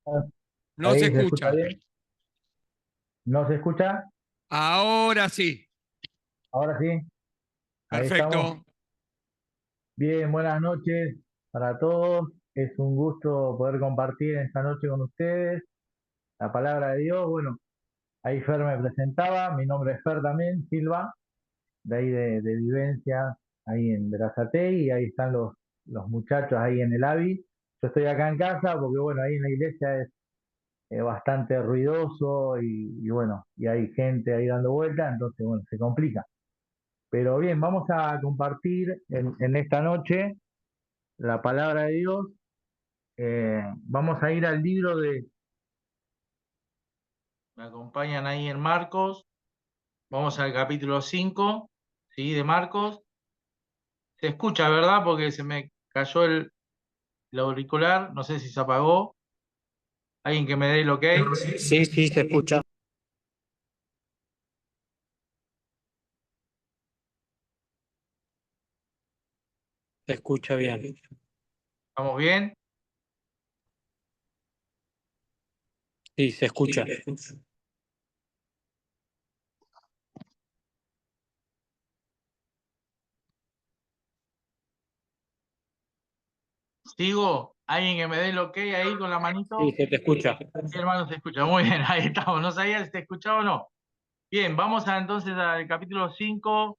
No se Ahí se escucha escucha. bien. ¿No se escucha? Ahora sí. Ahora sí. Ahí estamos. Perfecto. Bien, buenas noches para todos. Es un gusto poder compartir esta noche con ustedes la palabra de Dios. Bueno, ahí Fer me presentaba. Mi nombre es Fer también, Silva, de ahí de Vivencia, ahí en Berazategui. Y ahí están los muchachos ahí en el AVI. Yo estoy acá en casa porque, bueno, ahí en la iglesia es bastante ruidoso y bueno, y hay gente ahí dando vueltas, entonces, bueno, se complica. Pero bien, vamos a compartir en esta noche la palabra de Dios. Vamos a ir al libro de... Me acompañan ahí en Marcos. Vamos al capítulo 5, ¿sí? De Marcos. Se escucha, ¿verdad? Porque se me cayó el auricular. No sé si se apagó. Alguien que me dé el ok. Sí, sí, se escucha. Se escucha bien. ¿Estamos bien? Sí, se escucha. ¿Sigo? ¿Alguien que me dé el ok ahí con la Sí, manito? se te escucha. Sí, hermano, se escucha. Muy bien, ahí estamos. No sabía si se escuchaba o no. Bien, vamos entonces al capítulo 5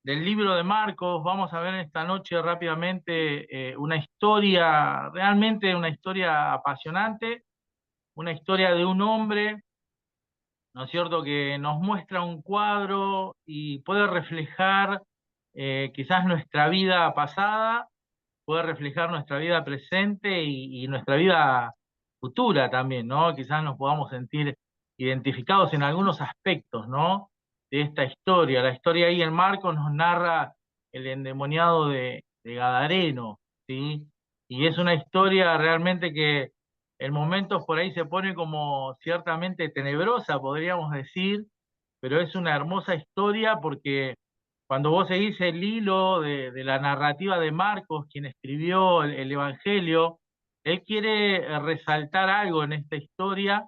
del libro de Marcos. Vamos a ver esta noche rápidamente una historia, realmente una historia apasionante, una historia de un hombre, ¿no es cierto?, que nos muestra un cuadro y puede reflejar quizás nuestra vida pasada, puede reflejar nuestra vida presente y nuestra vida futura también, ¿no? Quizás nos podamos sentir identificados en algunos aspectos, ¿no? De esta historia. La historia ahí en Marcos nos narra el endemoniado de Gadareno, ¿sí? Y es una historia realmente que en momentos por ahí se pone como ciertamente tenebrosa, podríamos decir, pero es una hermosa historia porque cuando vos seguís el hilo de la narrativa de Marcos, quien escribió el Evangelio, él quiere resaltar algo en esta historia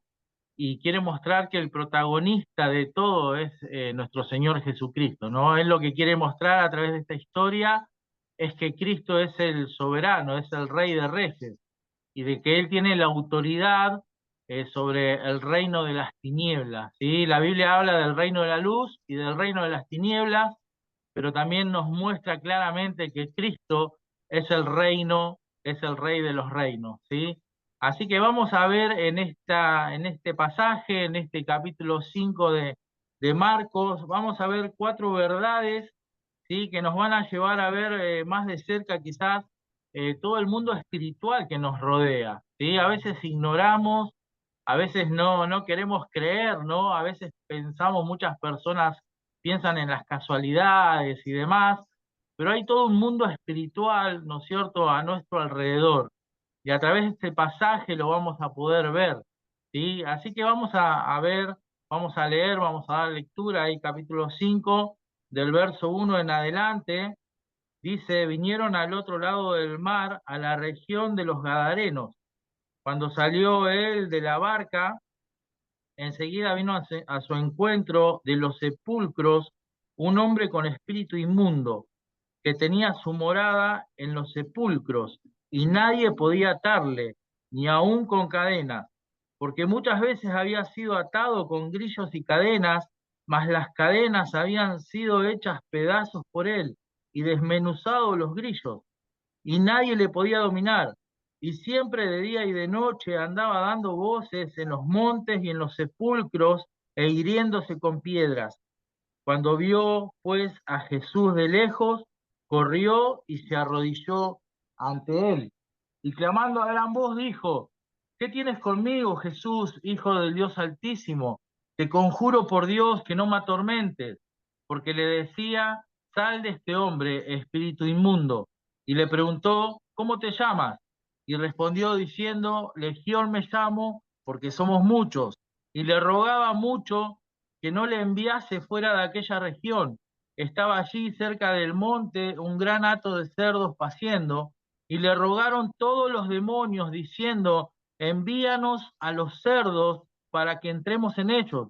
y quiere mostrar que el protagonista de todo es nuestro Señor Jesucristo, ¿no? Él lo que quiere mostrar a través de esta historia es que Cristo es el soberano, es el Rey de Reyes, y de que Él tiene la autoridad sobre el reino de las tinieblas, ¿sí? La Biblia habla del reino de la luz y del reino de las tinieblas, pero también nos muestra claramente que Cristo es el reino, es el rey de los reinos, ¿sí? Así que vamos a ver en este pasaje, en este capítulo 5 de Marcos, vamos a ver cuatro verdades, ¿sí?, que nos van a llevar a ver más de cerca quizás todo el mundo espiritual que nos rodea, ¿sí? A veces ignoramos, a veces no queremos creer, ¿no? A veces pensamos, muchas personas piensan en las casualidades y demás, pero hay todo un mundo espiritual, ¿no es cierto?, a nuestro alrededor. Y a través de este pasaje lo vamos a poder ver, ¿sí? Así que vamos a ver, vamos a leer, vamos a dar lectura ahí, capítulo 5 del verso 1 en adelante. Dice: vinieron al otro lado del mar, a la región de los Gadarenos. Cuando salió él de la barca, enseguida vino a su encuentro de los sepulcros un hombre con espíritu inmundo, que tenía su morada en los sepulcros, y nadie podía atarle, ni aun con cadenas, porque muchas veces había sido atado con grillos y cadenas, mas las cadenas habían sido hechas pedazos por él, y desmenuzado los grillos, y nadie le podía dominar. Y siempre de día y de noche andaba dando voces en los montes y en los sepulcros e hiriéndose con piedras. Cuando vio pues a Jesús de lejos, corrió y se arrodilló ante él. Y clamando a gran voz dijo: ¿qué tienes conmigo, Jesús, Hijo del Dios Altísimo? Te conjuro por Dios que no me atormentes. Porque le decía: sal de este hombre, espíritu inmundo. Y le preguntó: ¿cómo te llamas? Y respondió diciendo: Legión me llamo, porque somos muchos. Y le rogaba mucho que no le enviase fuera de aquella región. Estaba allí cerca del monte un gran hato de cerdos paciendo, y le rogaron todos los demonios, diciendo: envíanos a los cerdos para que entremos en ellos.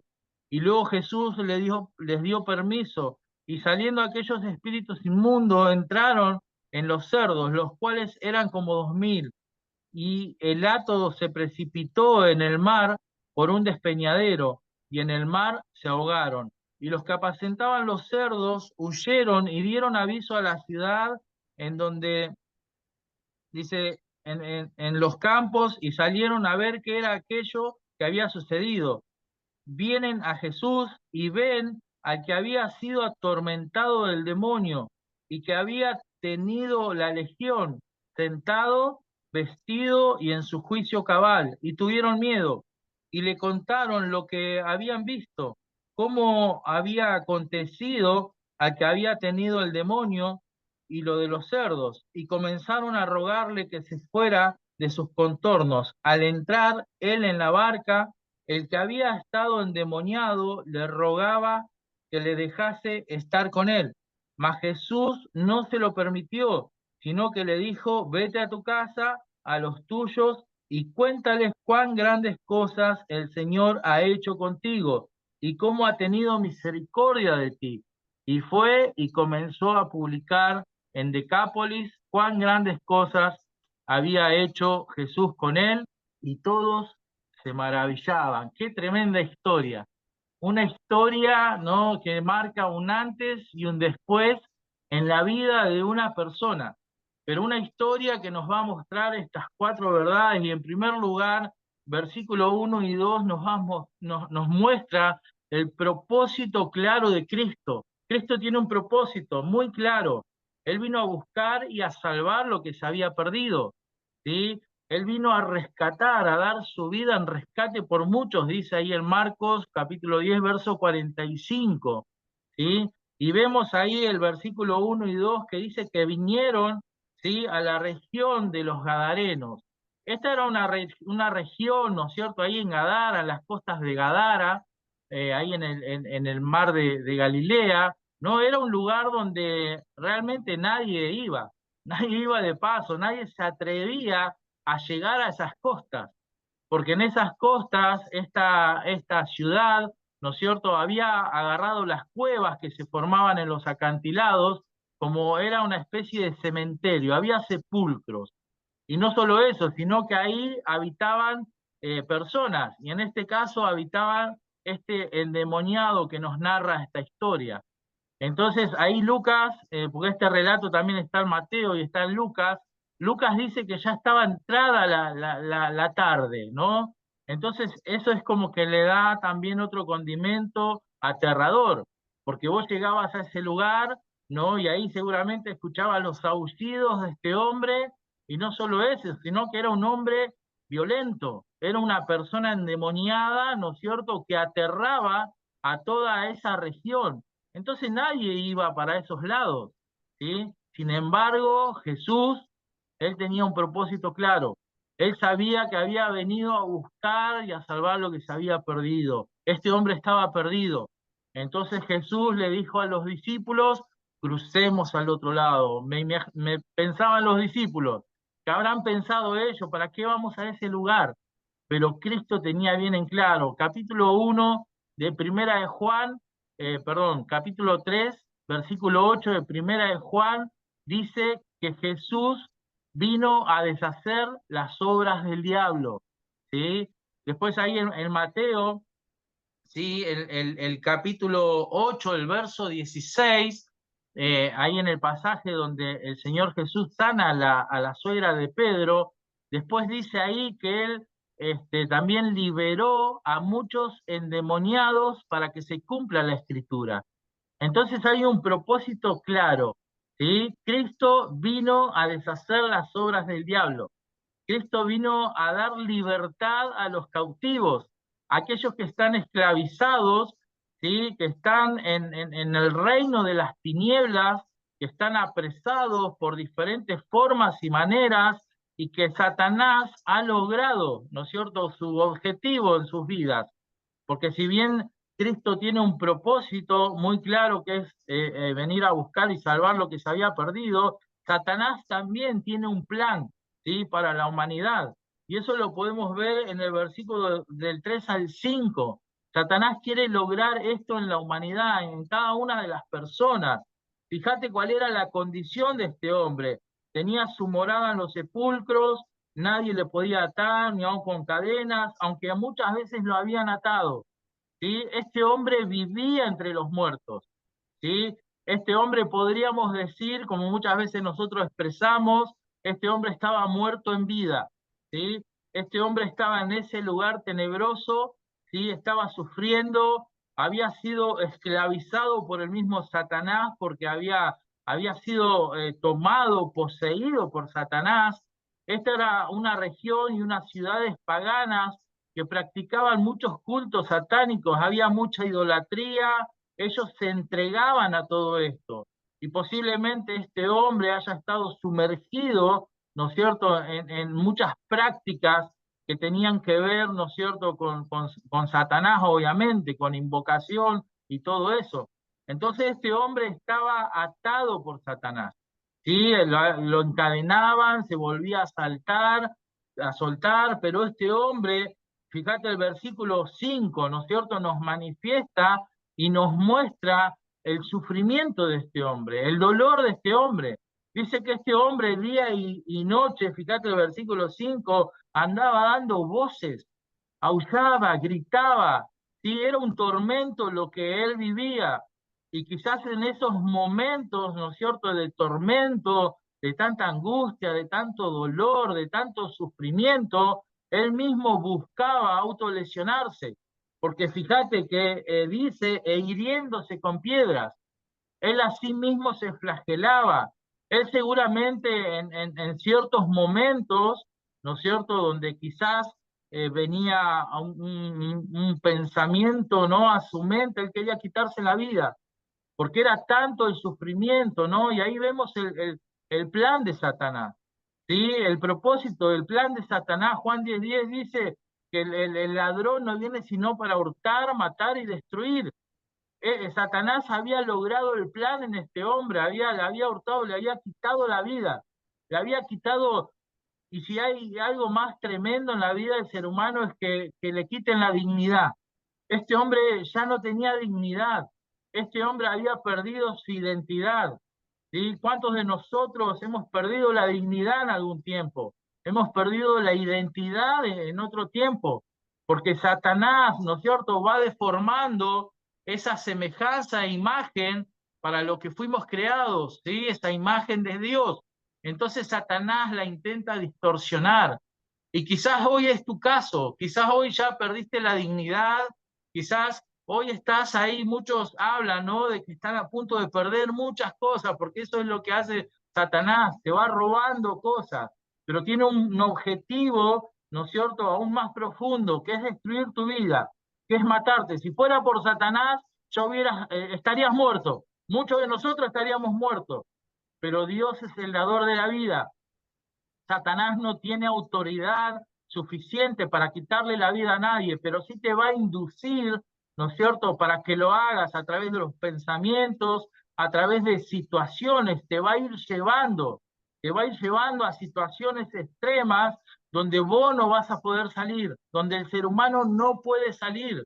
Y luego Jesús les dio permiso, y saliendo aquellos espíritus inmundos entraron en los cerdos, los cuales eran como 2000, y el hato se precipitó en el mar por un despeñadero, y en el mar se ahogaron. Y los que apacentaban los cerdos huyeron y dieron aviso a la ciudad en donde, dice, en los campos, y salieron a ver qué era aquello que había sucedido. Vienen a Jesús y ven al que había sido atormentado del demonio y que había tenido la legión, sentado, vestido y en su juicio cabal, y tuvieron miedo y le contaron lo que habían visto, cómo había acontecido al que había tenido el demonio y lo de los cerdos, y comenzaron a rogarle que se fuera de sus contornos. Al entrar él en la barca, el que había estado endemoniado le rogaba que le dejase estar con él, mas Jesús no se lo permitió, sino que le dijo: vete a tu casa, a los tuyos, y cuéntales cuán grandes cosas el Señor ha hecho contigo y cómo ha tenido misericordia de ti. Y fue y comenzó a publicar en Decápolis cuán grandes cosas había hecho Jesús con él, y todos se maravillaban. Qué tremenda historia. Una historia, ¿no?, que marca un antes y un después en la vida de una persona, pero una historia que nos va a mostrar estas 4 verdades. Y en primer lugar, versículo 1 y 2 nos muestra el propósito claro de Cristo. Cristo tiene un propósito muy claro. Él vino a buscar y a salvar lo que se había perdido, ¿sí? Él vino a rescatar, a dar su vida en rescate por muchos, dice ahí en Marcos capítulo 10, verso 45, ¿sí? Y vemos ahí el versículo 1 y 2 que dice que vinieron, ¿sí?, a la región de los Gadarenos. Esta era una región, ¿no es cierto?, ahí en Gadara, en las costas de Gadara, ahí en el mar de Galilea, ¿no? Era un lugar donde realmente nadie iba de paso, nadie se atrevía a llegar a esas costas, porque en esas costas esta ciudad, ¿no es cierto?, había agarrado las cuevas que se formaban en los acantilados, como era una especie de cementerio, había sepulcros. Y no solo eso, sino que ahí habitaban personas, y en este caso habitaban este endemoniado que nos narra esta historia. Entonces ahí Lucas, porque este relato también está en Mateo y está en Lucas, Lucas dice que ya estaba entrada la tarde, ¿no? Entonces eso es como que le da también otro condimento aterrador, porque vos llegabas a ese lugar, ¿no? Y ahí seguramente escuchabas los aullidos de este hombre, y no solo eso, sino que era un hombre violento, era una persona endemoniada, ¿no es cierto?, que aterraba a toda esa región. Entonces nadie iba para esos lados, ¿sí? Sin embargo, Jesús, él tenía un propósito claro. Él sabía que había venido a buscar y a salvar lo que se había perdido. Este hombre estaba perdido. Entonces Jesús le dijo a los discípulos: crucemos al otro lado. Me pensaban los discípulos, ¿qué habrán pensado ellos? ¿Para qué vamos a ese lugar? Pero Cristo tenía bien en claro. Capítulo 1 de Primera de Juan, capítulo 3, versículo 8 de Primera de Juan, dice que Jesús vino a deshacer las obras del diablo, ¿sí? Después ahí en Mateo, ¿sí?, el capítulo 8, el verso 16, ahí en el pasaje donde el Señor Jesús sana a la suegra de Pedro, después dice ahí que él también liberó a muchos endemoniados para que se cumpla la escritura. Entonces hay un propósito claro, ¿sí? Cristo vino a deshacer las obras del diablo. Cristo vino a dar libertad a los cautivos, a aquellos que están esclavizados, ¿sí?, que están en el reino de las tinieblas, que están apresados por diferentes formas y maneras, y que Satanás ha logrado, ¿no es cierto?, su objetivo en sus vidas. Porque si bien Cristo tiene un propósito muy claro, que es venir a buscar y salvar lo que se había perdido, Satanás también tiene un plan, ¿sí?, para la humanidad. Y eso lo podemos ver en el versículo del 3 al 5. Satanás quiere lograr esto en la humanidad, en cada una de las personas. Fíjate cuál era la condición de este hombre. Tenía su morada en los sepulcros, nadie le podía atar, ni aun con cadenas, aunque muchas veces lo habían atado. ¿Sí? Este hombre vivía entre los muertos. ¿Sí? Este hombre podríamos decir, como muchas veces nosotros expresamos, este hombre estaba muerto en vida. ¿Sí? Este hombre estaba en ese lugar tenebroso, ¿sí? Estaba sufriendo, había sido esclavizado por el mismo Satanás porque había sido tomado, poseído por Satanás. Esta era una región y unas ciudades paganas que practicaban muchos cultos satánicos, había mucha idolatría, ellos se entregaban a todo esto. Y posiblemente este hombre haya estado sumergido, ¿no es cierto?, en muchas prácticas que tenían que ver, ¿no es cierto?, con Satanás, obviamente, con invocación y todo eso. Entonces este hombre estaba atado por Satanás. Sí, lo encadenaban, se volvía a soltar, pero este hombre, fíjate el versículo 5, ¿no es cierto?, nos manifiesta y nos muestra el sufrimiento de este hombre, el dolor de este hombre. Dice que este hombre día y noche, fíjate el versículo 5, andaba dando voces, aullaba, gritaba, sí, era un tormento lo que él vivía. Y quizás en esos momentos, ¿no es cierto?, de tormento, de tanta angustia, de tanto dolor, de tanto sufrimiento, él mismo buscaba autolesionarse, porque fíjate que dice, e hiriéndose con piedras, él a sí mismo se flagelaba, él seguramente en ciertos momentos, ¿no es cierto?, donde quizás venía a un pensamiento, ¿no?, a su mente, él quería quitarse la vida, porque era tanto el sufrimiento, ¿no? Y ahí vemos el plan de Satanás, ¿sí? El propósito del plan de Satanás. Juan 10:10 dice que el ladrón no viene sino para hurtar, matar y destruir. Satanás había logrado el plan en este hombre, le había hurtado, le había quitado la vida, le había quitado, y si hay algo más tremendo en la vida del ser humano es que le quiten la dignidad. Este hombre ya no tenía dignidad, este hombre había perdido su identidad. ¿Sí? ¿Cuántos de nosotros hemos perdido la dignidad en algún tiempo? Hemos perdido la identidad en otro tiempo, porque Satanás, ¿no es cierto?, va deformando esa semejanza e imagen para lo que fuimos creados, ¿sí? Esa imagen de Dios. Entonces Satanás la intenta distorsionar. Y quizás hoy es tu caso, quizás hoy ya perdiste la dignidad, quizás hoy estás ahí, muchos hablan, ¿no?, de que están a punto de perder muchas cosas, porque eso es lo que hace Satanás, te va robando cosas, pero tiene un objetivo, ¿no es cierto?, aún más profundo, que es destruir tu vida, que es matarte. Si fuera por Satanás, estarías muerto, muchos de nosotros estaríamos muertos, pero Dios es el dador de la vida. Satanás no tiene autoridad suficiente para quitarle la vida a nadie, pero sí te va a inducir, ¿no es cierto?, para que lo hagas a través de los pensamientos, a través de situaciones, te va a ir llevando a situaciones extremas donde vos no vas a poder salir, donde el ser humano no puede salir,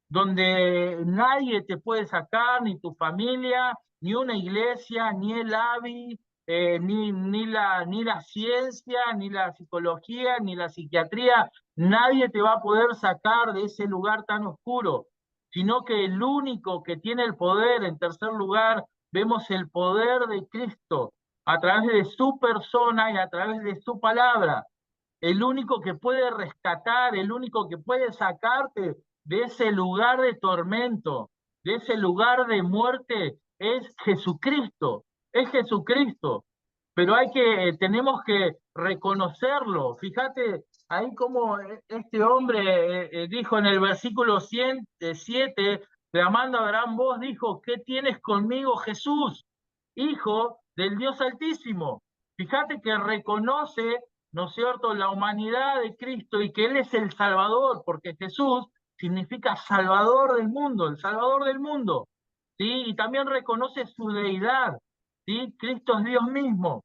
donde nadie te puede sacar, ni tu familia, ni una iglesia, ni el AVI, ni la ciencia, ni la psicología, ni la psiquiatría, nadie te va a poder sacar de ese lugar tan oscuro, sino que el único que tiene el poder, en tercer lugar, vemos el poder de Cristo a través de su persona y a través de su palabra. El único que puede rescatar, el único que puede sacarte de ese lugar de tormento, de ese lugar de muerte, es Jesucristo. Es Jesucristo, pero tenemos que reconocerlo. Fíjate ahí como este hombre dijo en el versículo 107, clamando a gran voz, dijo, ¿qué tienes conmigo, Jesús, Hijo del Dios Altísimo? Fíjate que reconoce, ¿no es cierto?, la humanidad de Cristo y que Él es el Salvador, porque Jesús significa Salvador del mundo, el Salvador del mundo, ¿sí? Y también reconoce su deidad, ¿sí? Cristo es Dios mismo.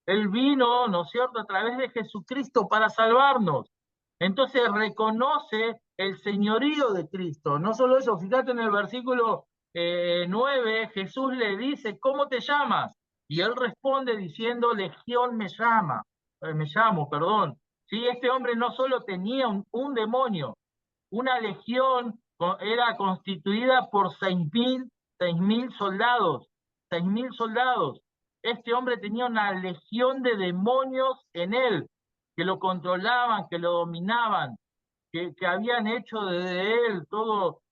Él vino, ¿no es cierto?, a través de Jesucristo para salvarnos. Entonces reconoce el señorío de Cristo. No solo eso, fíjate en el versículo 9, Jesús le dice, ¿cómo te llamas? Y él responde diciendo, Legión me llamo, perdón. Sí, este hombre no solo tenía un demonio, una legión era constituida por 6.000 soldados, 6.000 soldados. Este hombre tenía una legión de demonios en él, que lo controlaban, que lo dominaban, que habían hecho de él todo,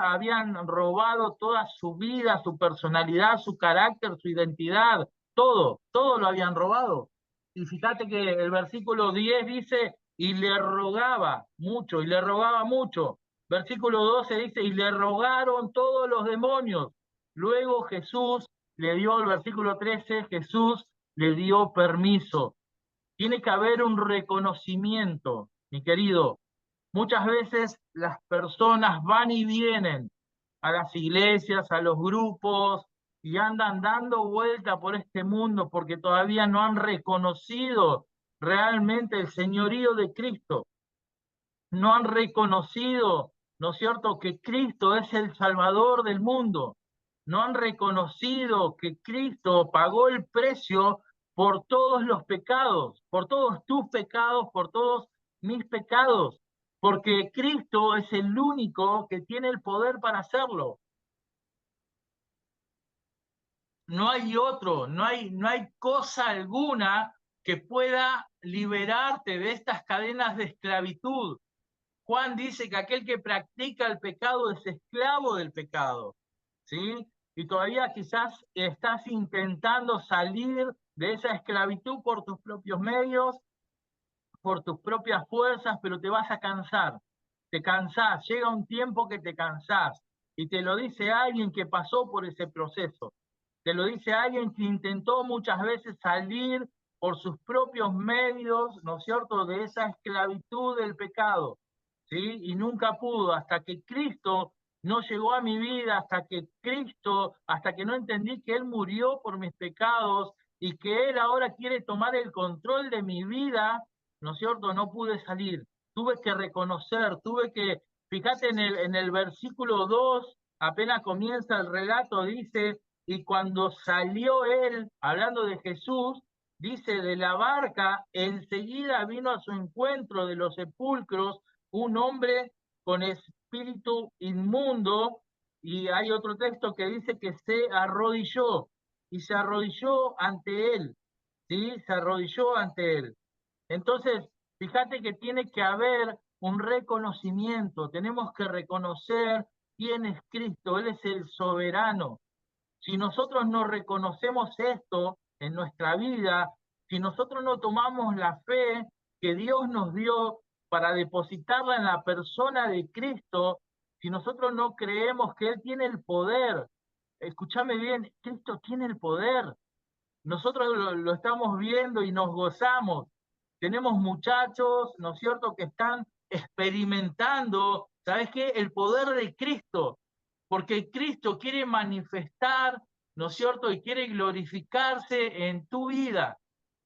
habían robado toda su vida, su personalidad, su carácter, su identidad, todo lo habían robado. Y fíjate que el versículo 10 dice, y le rogaba mucho, y le rogaba mucho. Versículo 12 dice, y le rogaron todos los demonios. Luego Jesús le dio, el versículo 13, Jesús le dio permiso. Tiene que haber un reconocimiento, mi querido. Muchas veces las personas van y vienen a las iglesias, a los grupos, y andan dando vuelta por este mundo porque todavía no han reconocido realmente el señorío de Cristo. No han reconocido, ¿no es cierto?, que Cristo es el Salvador del mundo. No han reconocido que Cristo pagó el precio por todos los pecados, por todos tus pecados, por todos mis pecados, porque Cristo es el único que tiene el poder para hacerlo. No hay otro, no hay cosa alguna que pueda liberarte de estas cadenas de esclavitud. Juan dice que aquel que practica el pecado es esclavo del pecado, ¿sí? Y todavía quizás estás intentando salir de esa esclavitud por tus propios medios, por tus propias fuerzas, pero te vas a cansar. Te cansás, llega un tiempo que te cansás. Y te lo dice alguien que pasó por ese proceso. Te lo dice alguien que intentó muchas veces salir por sus propios medios, ¿no es cierto?, de esa esclavitud del pecado. ¿Sí? Y nunca pudo, hasta que Cristo no llegó a mi vida, hasta que no entendí que Él murió por mis pecados y que Él ahora quiere tomar el control de mi vida, ¿no es cierto? No pude salir, tuve que reconocer, fíjate en el versículo 2, apenas comienza el relato, dice, y cuando salió Él, hablando de Jesús, dice, de la barca, enseguida vino a su encuentro de los sepulcros un hombre con espíritu inmundo, y hay otro texto que dice que se arrodilló, y se arrodilló ante él, ¿sí? Se arrodilló ante él. Entonces, fíjate que tiene que haber un reconocimiento, tenemos que reconocer quién es Cristo, Él es el soberano. Si nosotros no reconocemos esto en nuestra vida, si nosotros no tomamos la fe que Dios nos dio para depositarla en la persona de Cristo, si nosotros no creemos que Él tiene el poder, escúchame bien, Cristo tiene el poder. Nosotros lo estamos viendo y nos gozamos. Tenemos muchachos, ¿no es cierto?, que están experimentando, ¿sabes qué?, el poder de Cristo, porque Cristo quiere manifestar, ¿no es cierto?, y quiere glorificarse en tu vida,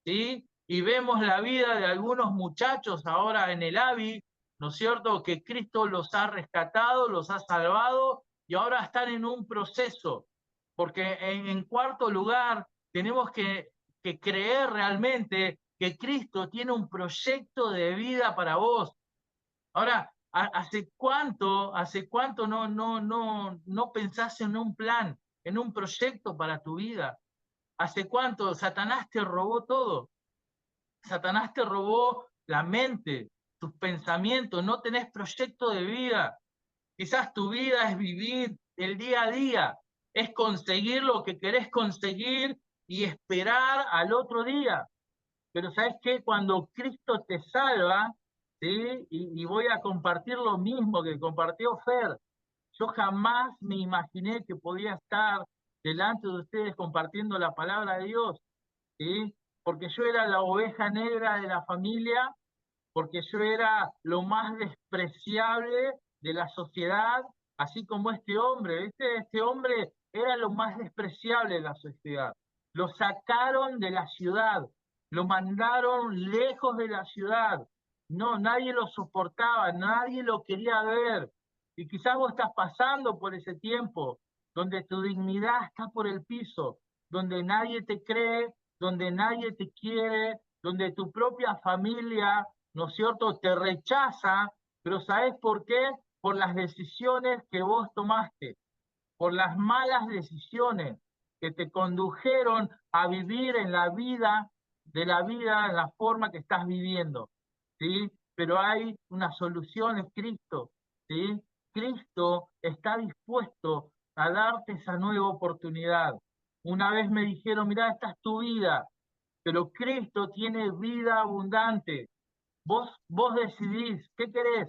¿sí? Y vemos la vida de algunos muchachos ahora en el AVI, ¿no es cierto?, que Cristo los ha rescatado, los ha salvado, y ahora están en un proceso, porque en cuarto lugar, tenemos que creer realmente que Cristo tiene un proyecto de vida para vos. Ahora, hace cuánto no pensás en un plan, en un proyecto para tu vida? ¿Hace cuánto Satanás te robó todo? Satanás te robó la mente, tus pensamientos, no tenés proyecto de vida. Quizás tu vida es vivir el día a día, es conseguir lo que querés conseguir y esperar al otro día. Pero ¿sabes qué? Cuando Cristo te salva, ¿sí? Y voy a compartir lo mismo que compartió Fer. Yo jamás me imaginé que podía estar delante de ustedes compartiendo la palabra de Dios, ¿sí? Porque yo era la oveja negra de la familia, porque yo era lo más despreciable de la sociedad, así como este hombre, ¿viste? Este hombre era lo más despreciable de la sociedad. Lo sacaron de la ciudad, lo mandaron lejos de la ciudad, No, nadie lo soportaba, nadie lo quería ver. Y quizás vos estás pasando por ese tiempo donde tu dignidad está por el piso, donde nadie te cree, donde nadie te quiere, donde tu propia familia, ¿no es cierto?, te rechaza, pero ¿sabes por qué? Por las decisiones que vos tomaste, por las malas decisiones que te condujeron a vivir en la vida, en la forma que estás viviendo, ¿sí? Pero hay una solución, es Cristo, ¿sí? Cristo está dispuesto a darte esa nueva oportunidad. Una vez me dijeron, mira, esta es tu vida, pero Cristo tiene vida abundante. Vos decidís, ¿qué querés?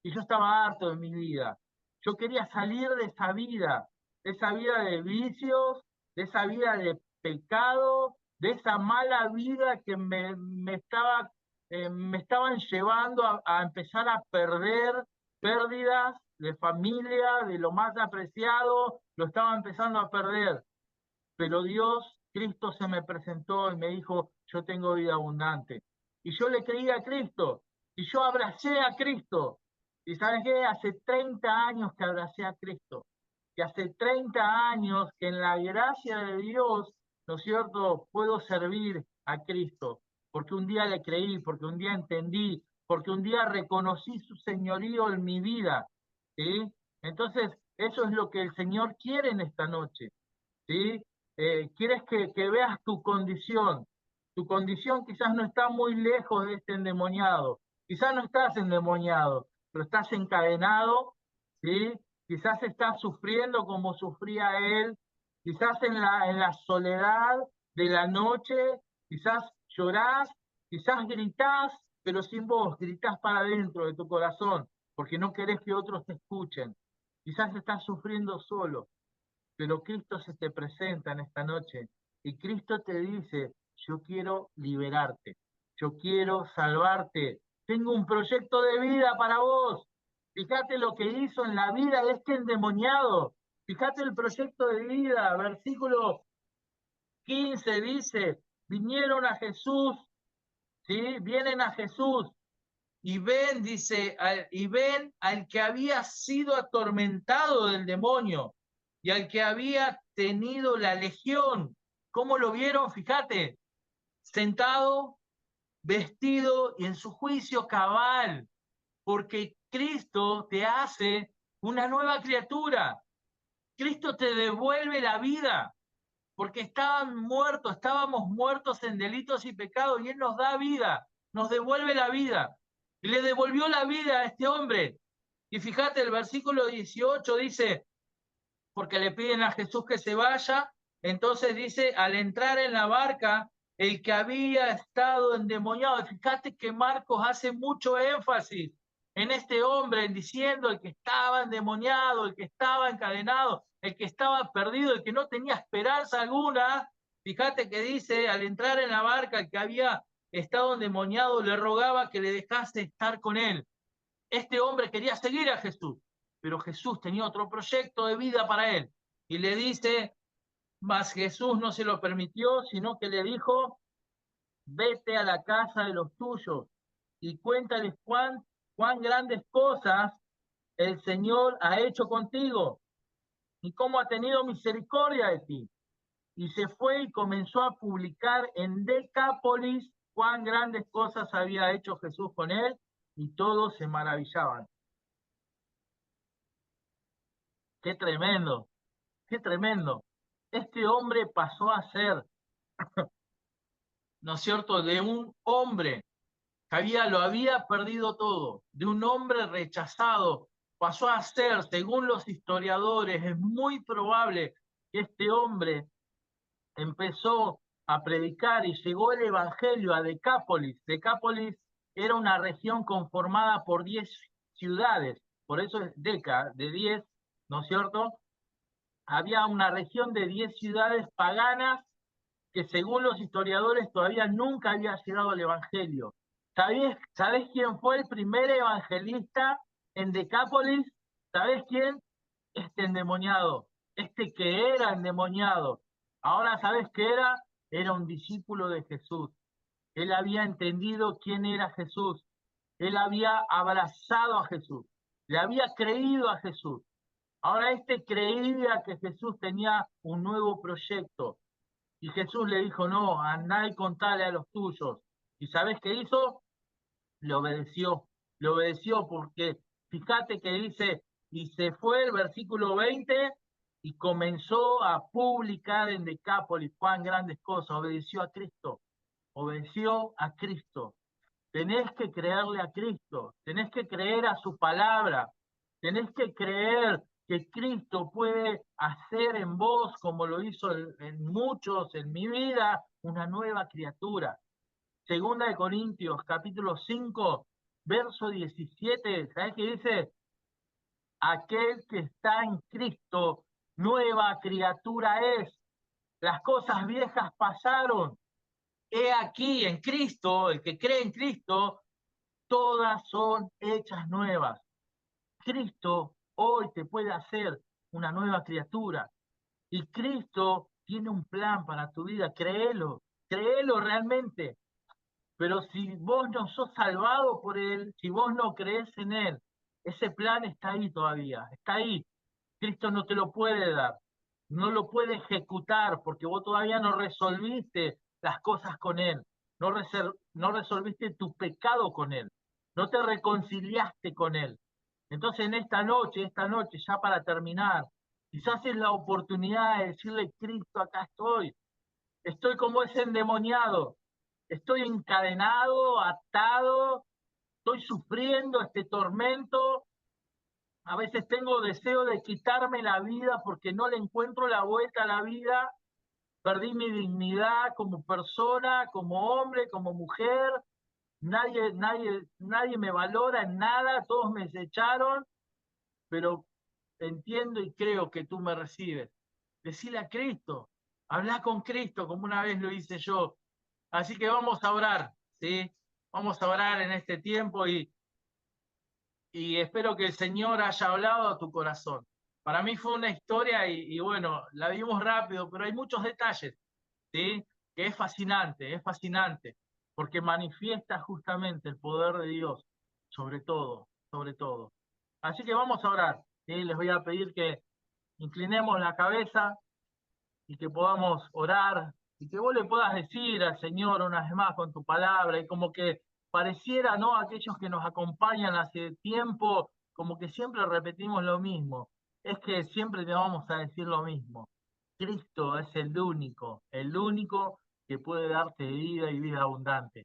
Y yo estaba harto de mi vida. Yo quería salir de esa vida de vicios, de esa vida de pecado, de esa mala vida que me estaban llevando a empezar a perder pérdidas de familia, de lo más apreciado, lo estaba empezando a perder. Pero Dios, Cristo se me presentó y me dijo, yo tengo vida abundante. Y yo le creí a Cristo, y yo abracé a Cristo. ¿Y sabes qué? Hace 30 años que abracé a Cristo, que hace 30 años que en la gracia de Dios, ¿no es cierto?, puedo servir a Cristo, porque un día le creí, porque un día entendí, porque un día reconocí su señorío en mi vida, ¿sí? Entonces, eso es lo que el Señor quiere en esta noche, ¿sí? Quieres que veas tu condición. Tu condición quizás no está muy lejos de este endemoniado. Quizás no estás endemoniado, pero estás encadenado, ¿sí? Quizás estás sufriendo como sufría él. Quizás en la soledad de la noche, quizás llorás, quizás gritás, pero sin voz, gritás para adentro de tu corazón, porque no querés que otros te escuchen. Quizás estás sufriendo solo, pero Cristo se te presenta en esta noche y Cristo te dice, yo quiero liberarte, yo quiero salvarte, tengo un proyecto de vida para vos. Fíjate lo que hizo en la vida de este endemoniado, fíjate el proyecto de vida, versículo 15 dice, vinieron a Jesús, ¿sí? Vienen a Jesús y ven, dice, y ven al que había sido atormentado del demonio y al que había tenido la legión. ¿Cómo lo vieron? Fíjate, sentado, vestido y en su juicio cabal, porque Cristo te hace una nueva criatura. Cristo te devuelve la vida, porque estábamos muertos en delitos y pecados, y Él nos da vida, nos devuelve la vida. Y le devolvió la vida a este hombre. Y fíjate, el versículo 18 dice, porque le piden a Jesús que se vaya, entonces dice, al entrar en la barca, el que había estado endemoniado, fíjate que Marcos hace mucho énfasis en este hombre, en diciendo el que estaba endemoniado, el que estaba encadenado, el que estaba perdido, el que no tenía esperanza alguna. Fíjate que dice, al entrar en la barca, el que había estado endemoniado le rogaba que le dejase estar con él. Este hombre quería seguir a Jesús, pero Jesús tenía otro proyecto de vida para él. Y le dice, mas Jesús no se lo permitió, sino que le dijo, vete a la casa de los tuyos y cuéntales cuán grandes cosas el Señor ha hecho contigo y cómo ha tenido misericordia de ti. Y se fue y comenzó a publicar en Decápolis cuán grandes cosas había hecho Jesús con él, y todos se maravillaban. Qué tremendo, qué tremendo. Este hombre pasó a ser, ¿no es cierto?, de un hombre lo había perdido todo, de un hombre rechazado, pasó a ser, según los historiadores, es muy probable que este hombre empezó a predicar y llegó el evangelio a Decápolis. Decápolis era una región conformada por 10 ciudades, por eso es Deca, de 10, ¿no es cierto? Había una región de 10 ciudades paganas que según los historiadores todavía nunca había llegado el evangelio. ¿Sabés quién fue el primer evangelista en Decápolis? ¿Sabés quién? Este endemoniado, este que era endemoniado. Ahora, ¿sabés qué era? Era un discípulo de Jesús. Él había entendido quién era Jesús. Él había abrazado a Jesús, le había creído a Jesús. Ahora creía que Jesús tenía un nuevo proyecto. Y Jesús le dijo, no, andá y contale a los tuyos. ¿Y sabés qué hizo? Le obedeció porque fíjate que dice, y se fue el versículo 20 y comenzó a publicar en Decápolis, Juan, grandes cosas, obedeció a Cristo, obedeció a Cristo. Tenés que creerle a Cristo, tenés que creer a su palabra, tenés que creer que Cristo puede hacer en vos, como lo hizo en muchos, en mi vida, una nueva criatura. Segunda de Corintios, capítulo 5, verso 17, ¿sabes qué dice? Aquel que está en Cristo, nueva criatura es. Las cosas viejas pasaron. He aquí en Cristo, el que cree en Cristo, todas son hechas nuevas. Cristo hoy te puede hacer una nueva criatura. Y Cristo tiene un plan para tu vida, créelo realmente. Pero si vos no sos salvado por Él, si vos no crees en Él, ese plan está ahí todavía, está ahí. Cristo no te lo puede dar, no lo puede ejecutar porque vos todavía no resolviste las cosas con Él, no resolviste tu pecado con Él, no te reconciliaste con Él. Entonces en esta noche, ya para terminar, quizás es la oportunidad de decirle, Cristo, acá estoy como ese endemoniado, estoy encadenado, atado, estoy sufriendo este tormento. A veces tengo deseo de quitarme la vida porque no le encuentro la vuelta a la vida. Perdí mi dignidad como persona, como hombre, como mujer. Nadie me valora en nada, todos me desecharon, pero entiendo y creo que tú me recibes. Decile a Cristo, habla con Cristo, como una vez lo hice yo. Así que vamos a orar, ¿sí? Vamos a orar en este tiempo y espero que el Señor haya hablado a tu corazón. Para mí fue una historia y bueno, la vimos rápido, pero hay muchos detalles, ¿sí? Que es fascinante, porque manifiesta justamente el poder de Dios, sobre todo, sobre todo. Así que vamos a orar, ¿sí? Les voy a pedir que inclinemos la cabeza y que podamos orar y que vos le puedas decir al Señor una vez más con tu palabra y como que pareciera, ¿no? Aquellos que nos acompañan hace tiempo, como que siempre repetimos lo mismo. Es que siempre te vamos a decir lo mismo. Cristo es el único que puede darte vida y vida abundante.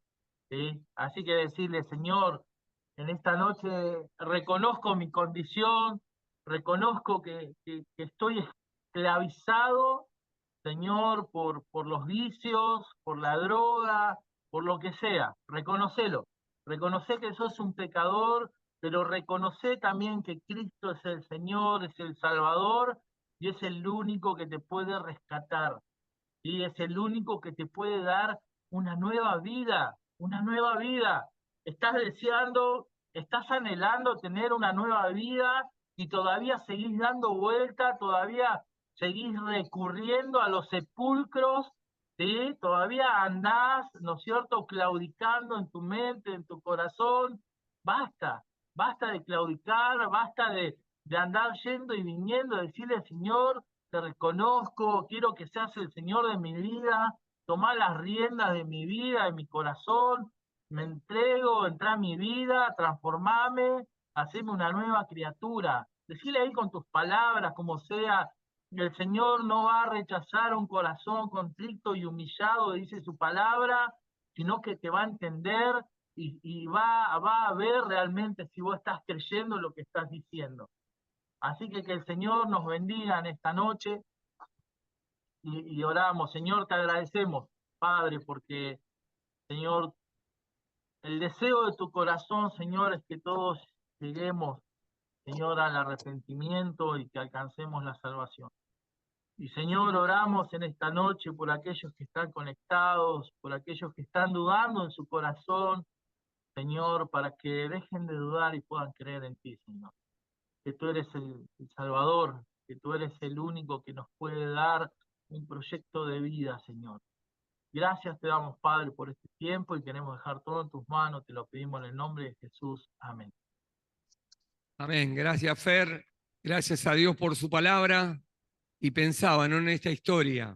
¿Sí? Así que decirle, Señor, en esta noche reconozco mi condición, reconozco que estoy esclavizado, Señor, por los vicios, por la droga, por lo que sea. Reconocelo. Reconoce que sos un pecador, pero reconoce también que Cristo es el Señor, es el Salvador y es el único que te puede rescatar. Y es el único que te puede dar una nueva vida, una nueva vida. Estás deseando, estás anhelando tener una nueva vida y todavía seguís dando vuelta, todavía seguís recurriendo a los sepulcros, ¿sí? Todavía andás, ¿no es cierto?, claudicando en tu mente, en tu corazón. Basta, basta de claudicar, basta de andar yendo y viniendo, decirle, Señor, te reconozco, quiero que seas el Señor de mi vida, tomá las riendas de mi vida, de mi corazón, me entrego, entra a mi vida, transformame, haceme una nueva criatura. Decile ahí con tus palabras, como sea, el Señor no va a rechazar un corazón contrito y humillado, dice su palabra, sino que te va a entender y va a ver realmente si vos estás creyendo lo que estás diciendo. Así que el Señor nos bendiga en esta noche y oramos. Señor, te agradecemos, Padre, porque, Señor, el deseo de tu corazón, Señor, es que todos lleguemos, Señor, al arrepentimiento y que alcancemos la salvación. Y, Señor, oramos en esta noche por aquellos que están conectados, por aquellos que están dudando en su corazón, Señor, para que dejen de dudar y puedan creer en ti, Señor. Que tú eres el Salvador, que tú eres el único que nos puede dar un proyecto de vida, Señor. Gracias te damos, Padre, por este tiempo y queremos dejar todo en tus manos. Te lo pedimos en el nombre de Jesús. Amén. Amén. Gracias, Fer. Gracias a Dios por su palabra. Y pensaba, ¿no?, en esta historia.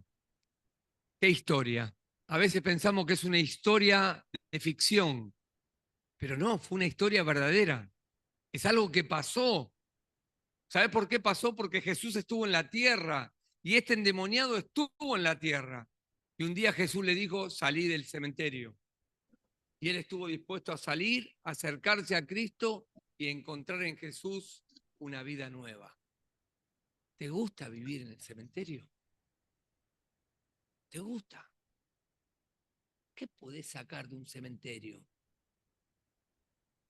¿Qué historia? A veces pensamos que es una historia de ficción, pero no, fue una historia verdadera. Es algo que pasó. ¿Sabes por qué pasó? Porque Jesús estuvo en la tierra y este endemoniado estuvo en la tierra. Y un día Jesús le dijo, salí del cementerio. Y él estuvo dispuesto a salir, a acercarse a Cristo y encontrar en Jesús una vida nueva. ¿Te gusta vivir en el cementerio? ¿Te gusta? ¿Qué podés sacar de un cementerio?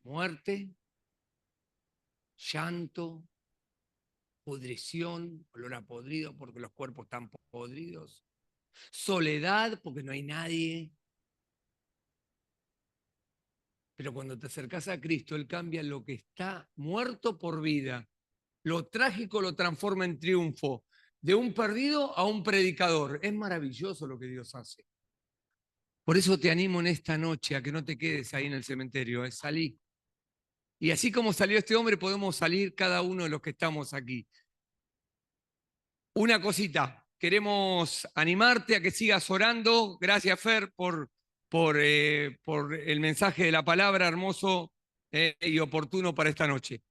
Muerte, llanto, pudrición, olor a podrido porque los cuerpos están podridos, soledad porque no hay nadie. Pero cuando te acercás a Cristo, Él cambia lo que está muerto por vida. Lo trágico lo transforma en triunfo. De un perdido a un predicador. Es maravilloso lo que Dios hace. Por eso te animo en esta noche a que no te quedes ahí en el cementerio. Salí. Y así como salió este hombre, podemos salir cada uno de los que estamos aquí. Una cosita. Queremos animarte a que sigas orando. Gracias, Fer, por el mensaje de la palabra hermoso y oportuno para esta noche.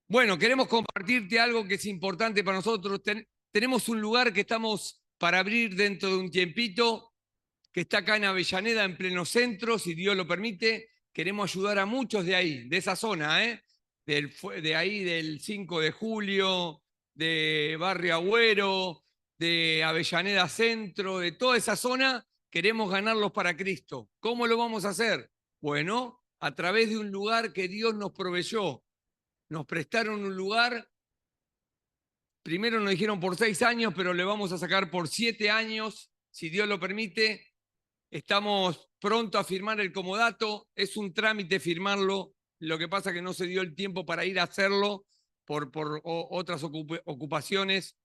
Bueno, queremos compartirte algo que es importante para nosotros. Tenemos un lugar que estamos para abrir dentro de un tiempito, que está acá en Avellaneda, en pleno centro, si Dios lo permite. Queremos ayudar a muchos de ahí, de esa zona, de ahí del 5 de julio, de Barrio Agüero, de Avellaneda Centro, de toda esa zona. Queremos ganarlos para Cristo. ¿Cómo lo vamos a hacer? Bueno, a través de un lugar que Dios nos proveyó. Nos prestaron un lugar, primero nos dijeron por 6 años, pero le vamos a sacar por 7 años, si Dios lo permite. Estamos pronto a firmar el comodato, es un trámite firmarlo, lo que pasa es que no se dio el tiempo para ir a hacerlo por otras ocupaciones,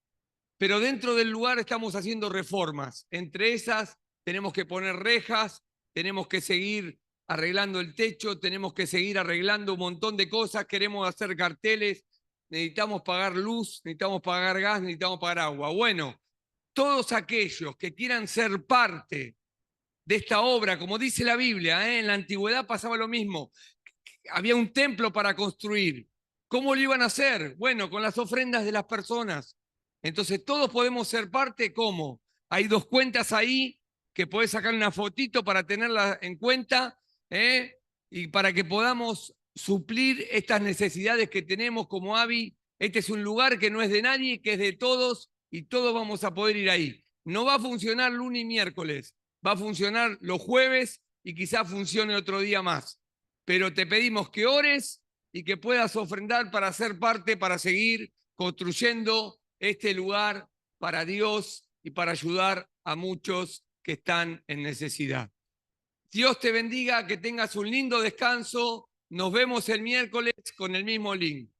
pero dentro del lugar estamos haciendo reformas. Entre esas tenemos que poner rejas, tenemos que seguir arreglando el techo, tenemos que seguir arreglando un montón de cosas, queremos hacer carteles, necesitamos pagar luz, necesitamos pagar gas, necesitamos pagar agua. Bueno, todos aquellos que quieran ser parte de esta obra, como dice la Biblia, en la antigüedad pasaba lo mismo, había un templo para construir. ¿Cómo lo iban a hacer? Bueno, con las ofrendas de las personas. Entonces todos podemos ser parte. ¿Cómo? Hay 2 cuentas ahí que podés sacar una fotito para tenerla en cuenta, y para que podamos suplir estas necesidades que tenemos como AVI. Este es un lugar que no es de nadie, que es de todos, y todos vamos a poder ir ahí. No va a funcionar lunes y miércoles, va a funcionar los jueves y quizás funcione otro día más. Pero te pedimos que ores y que puedas ofrendar para ser parte, para seguir construyendo este lugar para Dios y para ayudar a muchos que están en necesidad. Dios te bendiga, que tengas un lindo descanso. Nos vemos el miércoles con el mismo link.